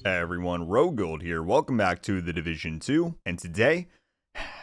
Hey everyone, RogueGold here. Welcome back to The Division 2, and today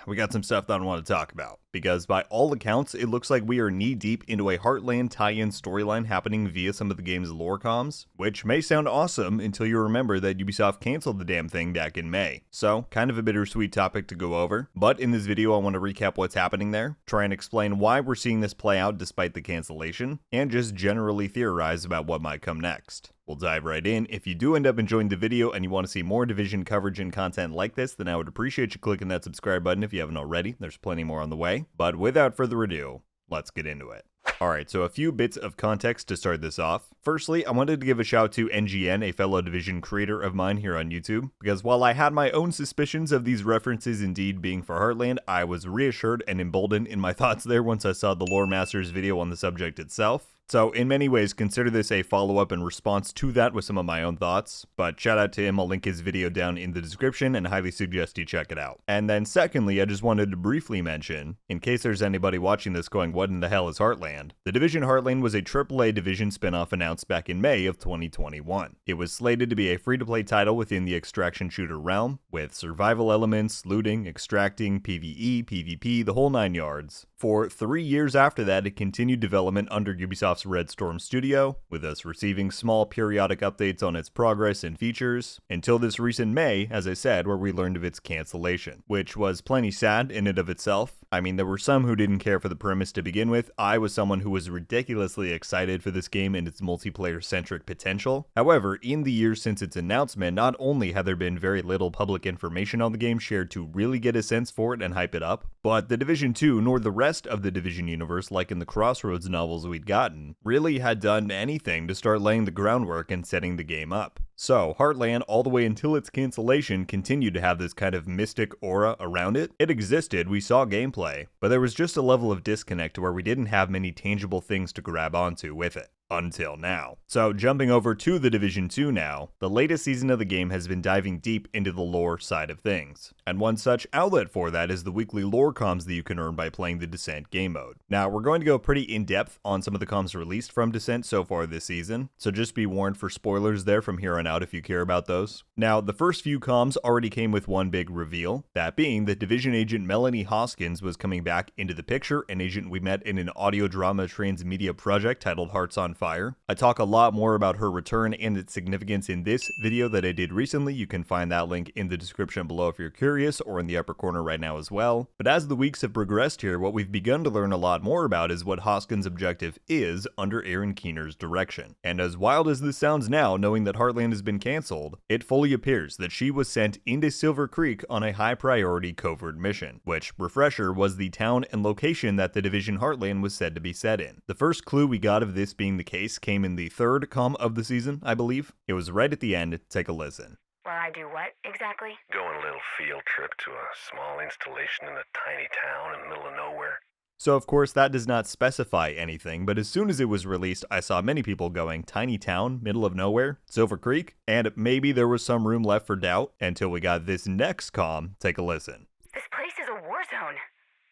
we got some stuff that I want to talk about, because by all accounts, it looks like we are knee-deep into a Heartland tie-in storyline happening via some of the game's lore comms, which may sound awesome until you remember that Ubisoft canceled the damn thing back in May. So, kind of a bittersweet topic to go over, but in this video I want to recap what's happening there, try and explain why we're seeing this play out despite the cancellation, and just generally theorize about what might come next. We'll dive right in. If you do end up enjoying the video and you want to see more Division coverage and content like this, then I would appreciate you clicking that subscribe button if you haven't already. There's plenty more on the way. But without further ado, let's get into it. Alright, so a few bits of context to start this off. Firstly, I wanted to give a shout to NGN, a fellow Division creator of mine here on YouTube, because while I had my own suspicions of these references indeed being for Heartland, I was reassured and emboldened in my thoughts there once I saw the Lore Master's video on the subject itself. So in many ways, consider this a follow-up in response to that with some of my own thoughts, but shout out to him, I'll link his video down in the description and highly suggest you check it out. And then secondly, I just wanted to briefly mention, in case there's anybody watching this going, what in the hell is Heartland? The Division Heartland was a AAA Division spin-off announced back in May of 2021. It was slated to be a free-to-play title within the extraction shooter realm, with survival elements, looting, extracting, PvE, PvP, the whole 9 yards. For 3 years after that, it continued development under Ubisoft's Red Storm studio, with us receiving small periodic updates on its progress and features, until this recent May, as I said, where we learned of its cancellation, which was plenty sad in and of itself. I mean, there were some who didn't care for the premise to begin with. I was someone who was ridiculously excited for this game and its multiplayer-centric potential. However, in the years since its announcement, not only had there been very little public information on the game shared to really get a sense for it and hype it up, but the Division 2, nor the rest of the Division universe, like in the Crossroads novels we'd gotten, really had done anything to start laying the groundwork and setting the game up. So, Heartland, all the way until its cancellation, continued to have this kind of mystic aura around it. It existed, we saw gameplay, but there was just a level of disconnect where we didn't have many tangible things to grab onto with it. Until now. So jumping over to the Division 2 now, the latest season of the game has been diving deep into the lore side of things. And one such outlet for that is the weekly lore comms that you can earn by playing the Descent game mode. Now, we're going to go pretty in-depth on some of the comms released from Descent so far this season, so just be warned for spoilers there from here on out if you care about those. Now, the first few comms already came with one big reveal, that being that Division agent Melanie Hoskins was coming back into the picture, an agent we met in an audio drama transmedia project titled Hearts on Fire. I talk a lot more about her return and its significance in this video that I did recently. You can find that link in the description below if you're curious, or in the upper corner right now as well. But as the weeks have progressed here, what we've begun to learn a lot more about is what Hoskins' objective is under Aaron Keener's direction. And as wild as this sounds now, knowing that Heartland has been cancelled, it fully appears that she was sent into Silver Creek on a high priority covert mission, which, refresher, was the town and location that the Division Heartland was said to be set in. The first clue we got of this being the case came in the third comm of the season, I believe. It was right at the end. Take a listen. Well, I do what, exactly? Go on a little field trip to a small installation in a tiny town in the middle of nowhere. So of course that does not specify anything, but as soon as it was released, I saw many people going, tiny town, middle of nowhere, Silver Creek, and maybe there was some room left for doubt until we got this next comm. Take a listen. This place is a war zone.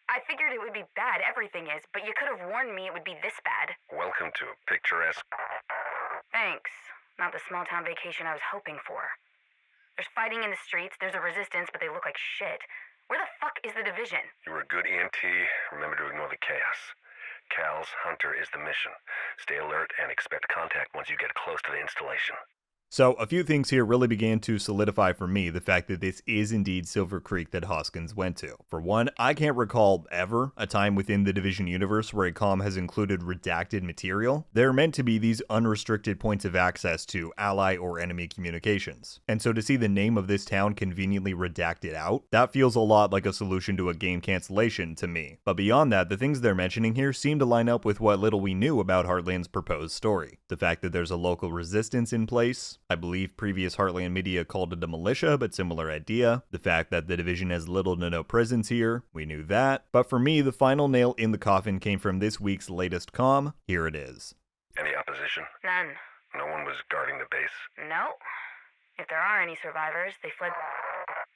I figured it would be bad, everything is, but you could have warned me it would be this bad. Welcome to a picturesque... Thanks. Not the small town vacation I was hoping for. There's fighting in the streets, there's a resistance, but they look like shit. Where the fuck is the Division? You were a good EMT. Remember to ignore the chaos. Cal's Hunter is the mission. Stay alert and expect contact once you get close to the installation. So a few things here really began to solidify for me the fact that this is indeed Silver Creek that Hoskins went to. For one, I can't recall ever a time within the Division universe where a comm has included redacted material. They're meant to be these unrestricted points of access to ally or enemy communications. And so to see the name of this town conveniently redacted out, that feels a lot like a solution to a game cancellation to me. But beyond that, the things they're mentioning here seem to line up with what little we knew about Heartland's proposed story. The fact that there's a local resistance in place, I believe previous Heartland media called it a militia, but similar idea. The fact that the Division has little to no presence here, we knew that. But for me, the final nail in the coffin came from this week's latest comm. Here it is. Any opposition? None. No one was guarding the base? No. If there are any survivors, they fled.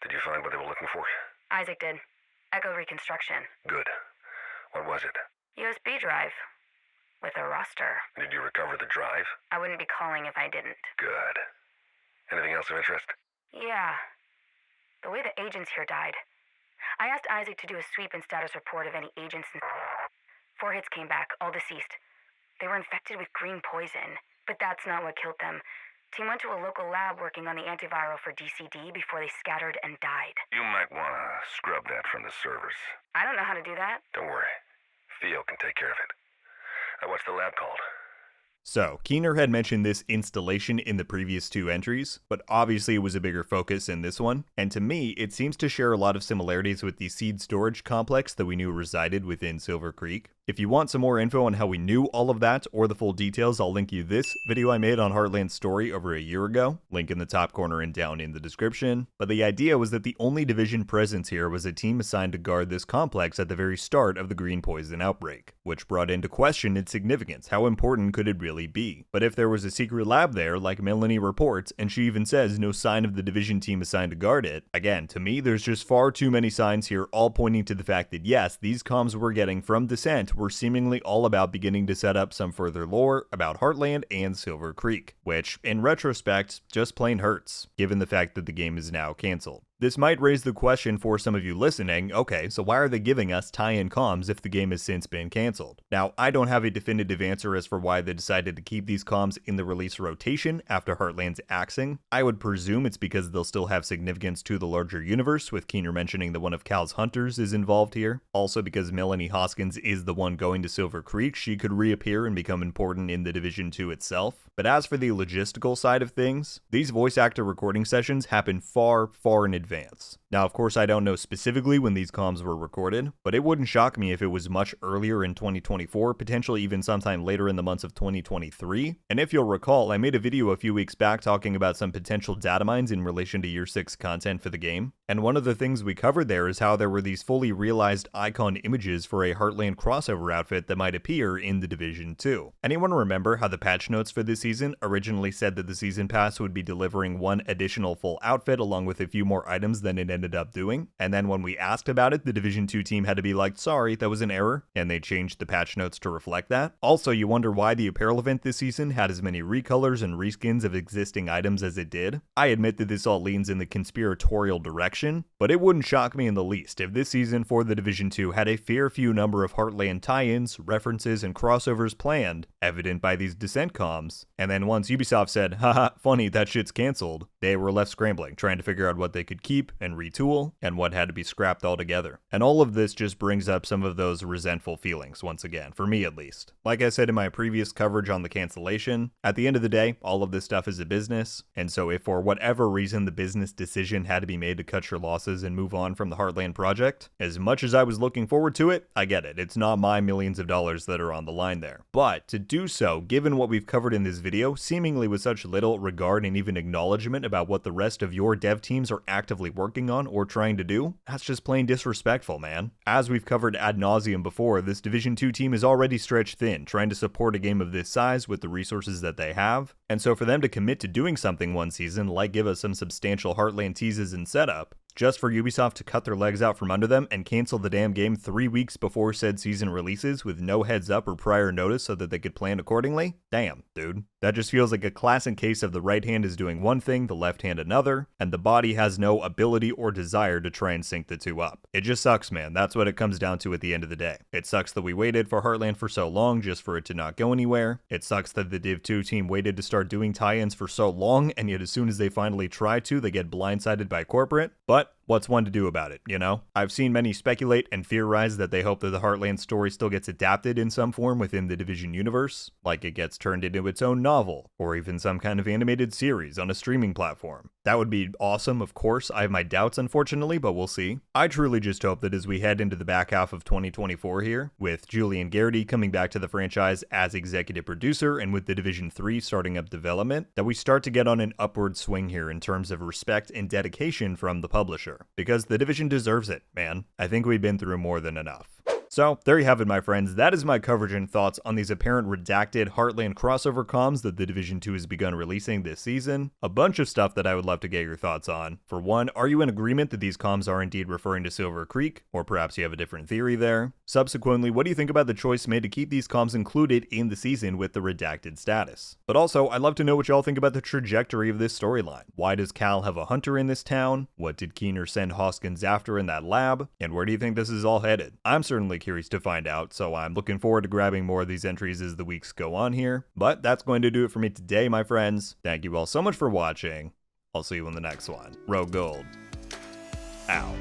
Did you find what they were looking for? Isaac did. Echo Reconstruction. Good. What was it? USB drive. With a roster. Did you recover the drive? I wouldn't be calling if I didn't. Good. Anything else of interest? Yeah. The way the agents here died. I asked Isaac to do a sweep and status report of any agents and 4 hits came back, all deceased. They were infected with green poison, but that's not what killed them. Team went to a local lab working on the antiviral for DCD before they scattered and died. You might want to scrub that from the servers. I don't know how to do that. Don't worry. Theo can take care of it. What's the lab called? So, Keener had mentioned this installation in the previous 2 entries, but obviously it was a bigger focus in this one, and to me, it seems to share a lot of similarities with the seed storage complex that we knew resided within Silver Creek. If you want some more info on how we knew all of that, or the full details, I'll link you this video I made on Heartland's story over a year ago, link in the top corner and down in the description. But the idea was that the only division presence here was a team assigned to guard this complex at the very start of the green poison outbreak, which brought into question its significance. How important could it really be? But if there was a secret lab there, like Melanie reports, and she even says no sign of the division team assigned to guard it, again, to me, there's just far too many signs here, all pointing to the fact that yes, these comms we're getting from Descent were seemingly all about beginning to set up some further lore about Heartland and Silver Creek, which, in retrospect, just plain hurts, given the fact that the game is now cancelled. This might raise the question for some of you listening, okay, so why are they giving us tie-in comms if the game has since been cancelled? Now, I don't have a definitive answer as for why they decided to keep these comms in the release rotation after Heartland's axing. I would presume it's because they'll still have significance to the larger universe, with Keener mentioning that one of Cal's hunters is involved here. Also because Melanie Hoskins is the one going to Silver Creek, she could reappear and become important in the Division 2 itself. But as for the logistical side of things, these voice actor recording sessions happen far in advance. Now, of course, I don't know specifically when these comms were recorded, but it wouldn't shock me if it was much earlier in 2024, potentially even sometime later in the months of 2023. And if you'll recall, I made a video a few weeks back talking about some potential data mines in relation to Year 6 content for the game, and one of the things we covered there is how there were these fully realized icon images for a Heartland crossover outfit that might appear in the Division 2. Anyone remember how the patch notes for this season originally said that the Season Pass would be delivering 1 additional full outfit along with a few more items than it ended up doing? And then when we asked about it, the Division 2 team had to be like, sorry, that was an error, and they changed the patch notes to reflect that. Also, you wonder why the apparel event this season had as many recolors and reskins of existing items as it did. I admit that this all leans in the conspiratorial direction, but it wouldn't shock me in the least if this season for the Division 2 had a fair few number of Heartland tie-ins, references, and crossovers planned, evident by these Descent comms, and then once Ubisoft said, haha, funny, that shit's cancelled, they were left scrambling, trying to figure out what they could keep and retool, and what had to be scrapped altogether. And all of this just brings up some of those resentful feelings, once again, for me at least. Like I said in my previous coverage on the cancellation, at the end of the day, all of this stuff is a business, and so if for whatever reason the business decision had to be made to cut your losses and move on from the Heartland project, as much as I was looking forward to it, I get it, it's not my millions of dollars that are on the line there. But to do so, given what we've covered in this video, seemingly with such little regard and even acknowledgement about what the rest of your dev teams are actively working on or trying to do, that's just plain disrespectful, man. As we've covered ad nauseum before, this Division 2 team is already stretched thin, trying to support a game of this size with the resources that they have, and so for them to commit to doing something one season, like give us some substantial Heartland teases and setup, just for Ubisoft to cut their legs out from under them and cancel the damn game 3 weeks before said season releases with no heads up or prior notice so that they could plan accordingly? Damn, dude. That just feels like a classic case of the right hand is doing one thing, the left hand another, and the body has no ability or desire to try and sync the two up. It just sucks, man. That's what it comes down to at the end of the day. It sucks that we waited for Heartland for so long just for it to not go anywhere. It sucks that the Div 2 team waited to start doing tie-ins for so long, and yet as soon as they finally try to, they get blindsided by corporate. But what's one to do about it, you know? I've seen many speculate and theorize that they hope that the Heartland story still gets adapted in some form within the Division universe, like it gets turned into its own novel, or even some kind of animated series on a streaming platform. That would be awesome, of course. I have my doubts, unfortunately, but we'll see. I truly just hope that as we head into the back half of 2024 here, with Julian Garrity coming back to the franchise as executive producer and with the Division 3 starting up development, that we start to get on an upward swing here in terms of respect and dedication from the publisher. Because the Division deserves it, man. I think we've been through more than enough. So, there you have it, my friends. That is my coverage and thoughts on these apparent redacted Heartland crossover comms that the Division 2 has begun releasing this season. A bunch of stuff that I would love to get your thoughts on. For one, are you in agreement that these comms are indeed referring to Silver Creek? Or perhaps you have a different theory there? Subsequently, what do you think about the choice made to keep these comms included in the season with the redacted status? But also, I'd love to know what y'all think about the trajectory of this storyline. Why does Cal have a hunter in this town? What did Keener send Hoskins after in that lab? And where do you think this is all headed? I'm certainly curious to find out, so I'm looking forward to grabbing more of these entries as the weeks go on here. But that's going to do it for me today, my friends. Thank you all so much for watching. I'll see you in the next one. RogueGold. Out.